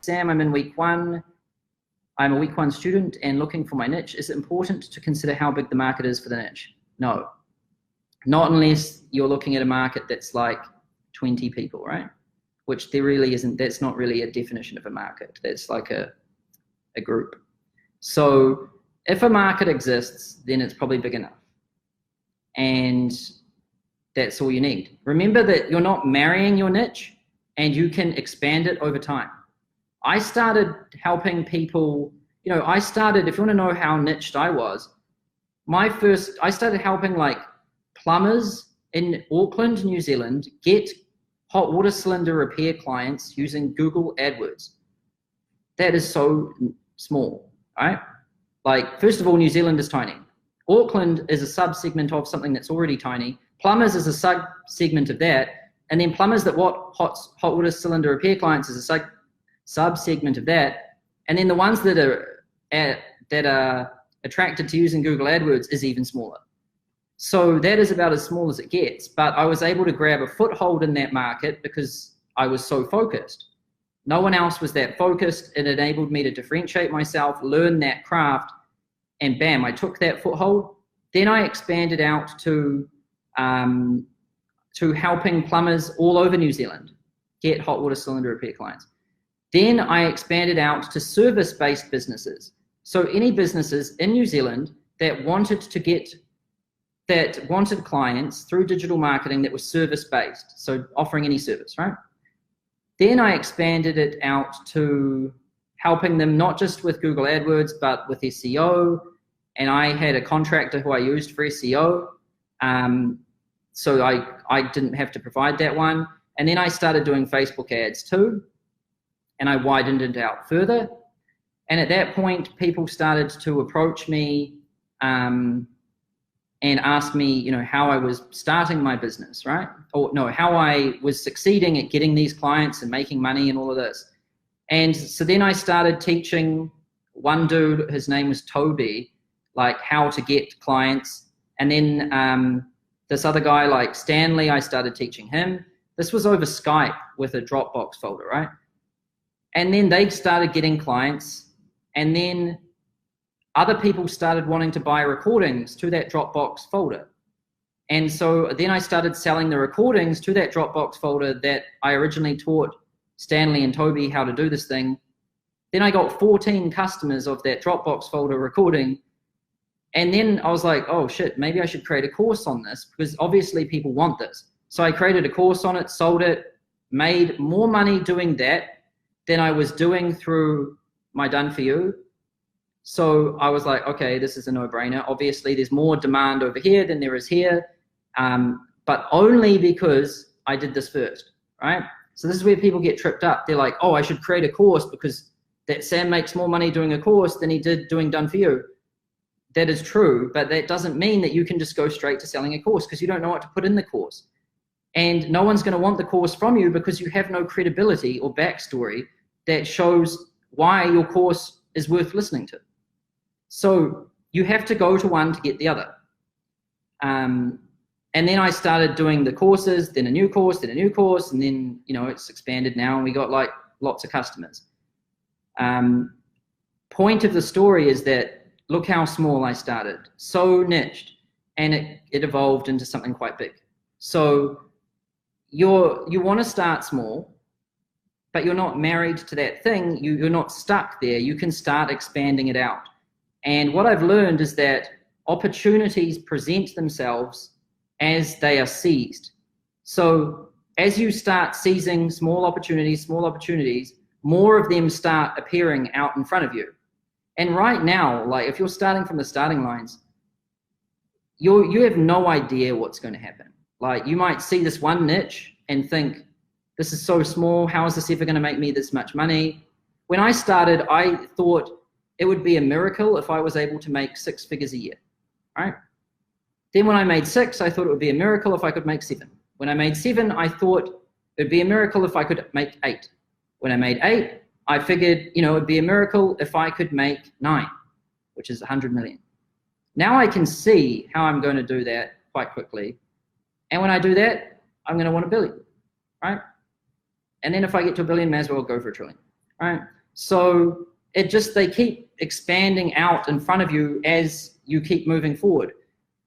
Sam, I'm in week 1. I'm a week 1 student and looking for my niche. Is it important to consider how big the market is for the niche? No, not unless you're looking at a market that's like 20 people, right? Which there really isn't. That's not really a definition of a market. That's like a group. So if a market exists, then it's probably big enough. And that's all you need. Remember that you're not marrying your niche and you can expand it over time. I started helping people, you know, if you want to know how niched I was, I started helping like plumbers in Auckland, New Zealand, get hot water cylinder repair clients using Google AdWords. That is so small, right? Like, first of all, New Zealand is tiny. Auckland is a sub-segment of something that's already tiny. Plumbers is a sub-segment of that. And then plumbers that want hot water cylinder repair clients is a sub-segment of that. And then the ones that are attracted to using Google AdWords is even smaller. So that is about as small as it gets. But I was able to grab a foothold in that market because I was so focused. No one else was that focused. It enabled me to differentiate myself, learn that craft, and bam, I took that foothold. Then I expanded out to helping plumbers all over New Zealand get hot water cylinder repair clients. Then I expanded out to service-based businesses. So any businesses in New Zealand that wanted clients through digital marketing that was service-based, so offering any service, right? Then I expanded it out to helping them not just with Google AdWords, but with SEO. And I had a contractor who I used for SEO. So I didn't have to provide that one. And then I started doing Facebook ads too. And I widened it out further. And at that point, people started to approach me and ask me, you know, how I was starting my business, right? Or no, how I was succeeding at getting these clients and making money and all of this. And so then I started teaching one dude, his name was Toby, like how to get clients. And then this other guy like Stanley, I started teaching him. This was over Skype with a Dropbox folder, right? And then they started getting clients. And then other people started wanting to buy recordings to that Dropbox folder. And so then I started selling the recordings to that Dropbox folder that I originally taught Stanley and Toby how to do this thing. Then I got 14 customers of that Dropbox folder recording. And then I was like, oh shit, maybe I should create a course on this because obviously people want this. So I created a course on it, sold it, made more money doing that than I was doing through my Done For You. So I was like, okay, this is a no-brainer. Obviously, there's more demand over here than there is here, but only because I did this first, right? So this is where people get tripped up. They're like, oh, I should create a course because that Sam makes more money doing a course than he did doing Done For You. That is true, but that doesn't mean that you can just go straight to selling a course because you don't know what to put in the course. And no one's going to want the course from you because you have no credibility or backstory that shows why your course is worth listening to. So you have to go to one to get the other. And then I started doing the courses, then a new course, then a new course, and then, you know, it's expanded now and we got like lots of customers. Point of the story is that look how small I started, so niched, and it evolved into something quite big. So you want to start small, but you're not married to that thing. You're not stuck there. You can start expanding it out. And what I've learned is that opportunities present themselves as they are seized. So as you start seizing small opportunities, more of them start appearing out in front of you. And right now, like if you're starting from the starting lines, you have no idea what's going to happen. Like you might see this one niche and think, this is so small, how is this ever going to make me this much money? When I started, I thought it would be a miracle if I was able to make 6 figures a year, right? Then when I made 6, I thought it would be a miracle if I could make 7. When I made 7, I thought it would be a miracle if I could make 8. When I made 8, I figured, you know, it'd be a miracle if I could make 9, which is 100 million. Now I can see how I'm going to do that quite quickly. And when I do that, I'm going to want $1 billion, right? And then if I get to $1 billion, may as well go for $1 trillion, right? So they keep expanding out in front of you as you keep moving forward.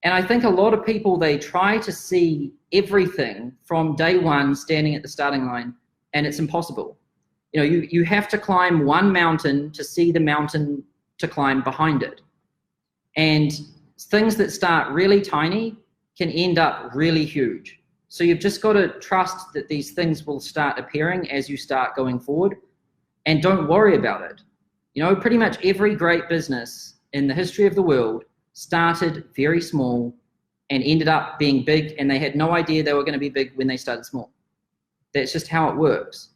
And I think a lot of people, they try to see everything from day one standing at the starting line, and it's impossible. You know, you have to climb one mountain to see the mountain to climb behind it. And things that start really tiny can end up really huge. So you've just got to trust that these things will start appearing as you start going forward, and don't worry about it. You know, pretty much every great business in the history of the world started very small and ended up being big, and they had no idea they were going to be big when they started small. That's just how it works.